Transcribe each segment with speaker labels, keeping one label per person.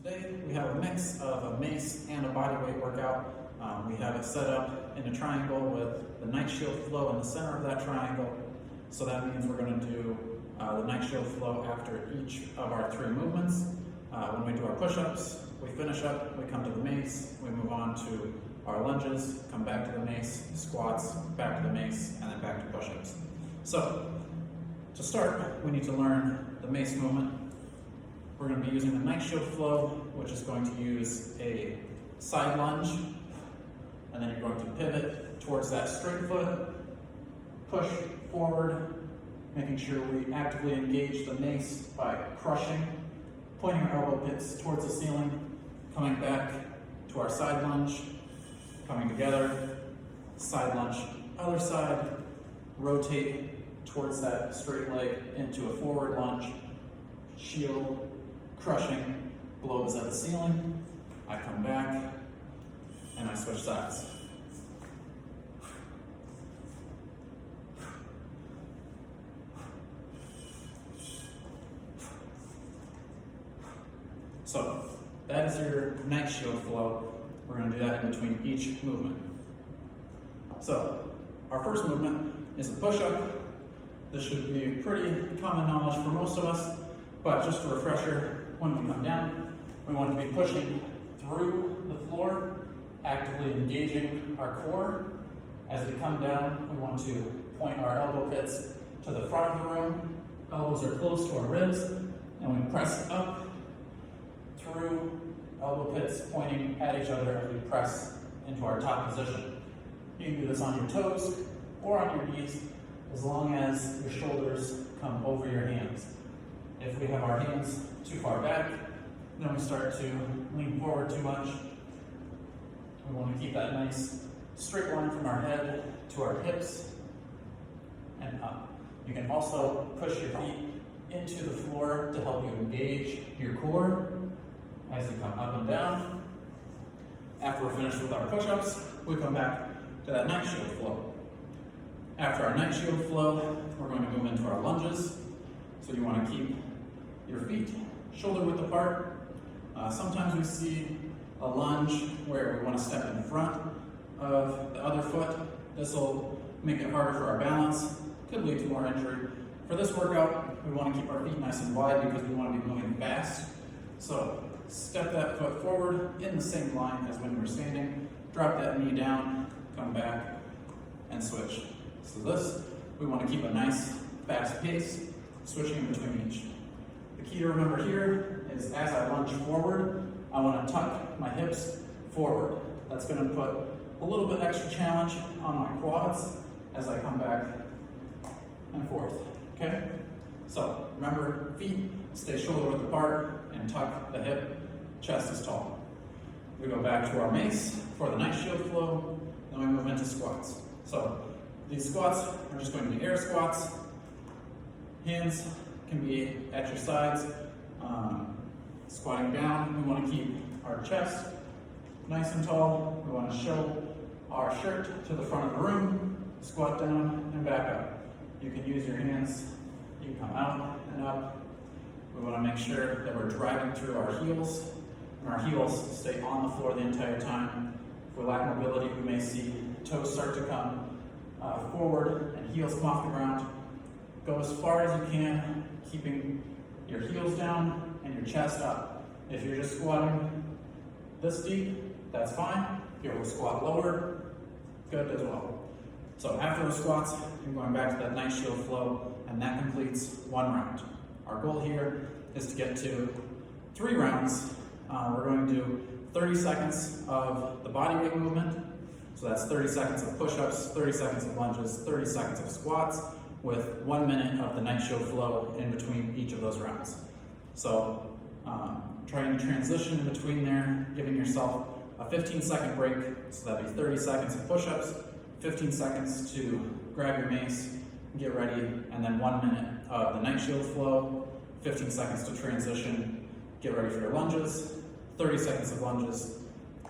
Speaker 1: Today we have a mix of a mace and a bodyweight workout. We have it set up in a triangle with the night shield flow in the center of that triangle. So that means we're going to do the night shield flow after each of our 3 movements. When we do our push-ups, we finish up, we come to the mace, we move on to our lunges, come back to the mace, squats, back to the mace, and then back to push-ups. So to start, we need to learn the mace movement. We're going to be using the night shield flow, which is going to use a side lunge, and then you're going to pivot towards that straight foot, push forward, making sure we actively engage the mace by crushing, pointing our elbow pits towards the ceiling, coming back to our side lunge, coming together, side lunge, other side, rotate towards that straight leg into a forward lunge, shield, crushing, blows at the ceiling, I come back, and I switch sides. So that is your night shield flow. We're going to do that in between each movement. So our first movement is a push-up. This should be pretty common knowledge for most of us, but just a refresher, when we come down, we want to be pushing through the floor, actively engaging our core. As we come down, we want to point our elbow pits to the front of the room. Elbows are close to our ribs, and we press up through, elbow pits pointing at each other as we press into our top position. You can do this on your toes or on your knees, as long as your shoulders come over your hands. If we have our hands too far back, then we start to lean forward too much. We want to keep that nice straight line from our head to our hips and up. You can also push your feet into the floor to help you engage your core as you come up and down. After we're finished with our push-ups, we come back to that night shield flow. After our night shield flow, we're going to move into our lunges. So you want to keep your feet shoulder width apart. Sometimes we see a lunge where we want to step in front of the other foot. This will make it harder for our balance, could lead to more injury. For this workout, we want to keep our feet nice and wide because we want to be moving fast. So step that foot forward in the same line as when you were standing, drop that knee down, come back, and switch. So this, we want to keep a nice fast pace, switching in between each. The key to remember here is as I lunge forward, I want to tuck my hips forward. That's going to put a little bit extra challenge on my quads as I come back and forth, okay? So remember, feet stay shoulder width apart and tuck the hip, chest is tall. We go back to our mace for the night shield flow, then we move into squats. So these squats are just going to be air squats. Hands can be at your sides. Squatting down, we want to keep our chest nice and tall. We want to show our shirt to the front of the room, squat down and back up. You can use your hands, you can come out and up. We want to make sure that we're driving through our heels, and our heels stay on the floor the entire time. If we lack mobility, we may see toes start to come forward and heels come off the ground. Go as far as you can, keeping your heels down and your chest up. If you're just squatting this deep, that's fine. If you're able to squat lower, good as well. So after the squats, you're going back to that night shield flow, and that completes 1 round. Our goal here is to get to 3 rounds. We're going to do 30 seconds of the bodyweight movement. So that's 30 seconds of push-ups, 30 seconds of lunges, 30 seconds of squats, with 1 minute of the night shield flow in between each of those rounds. So trying to transition in between there, giving yourself a 15-second break, so that'd be 30 seconds of push-ups, 15 seconds to grab your mace, get ready, and then 1 minute of the night shield flow, 15 seconds to transition, get ready for your lunges, 30 seconds of lunges,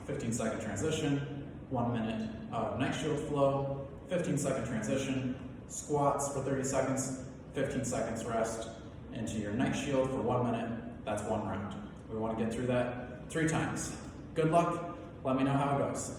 Speaker 1: 15-second transition, 1 minute of night shield flow, 15-second transition, squats for 30 seconds, 15 seconds rest, into your night shield for 1 minute. That's 1 round. We want to get through that 3 times. Good luck. Let me know how it goes.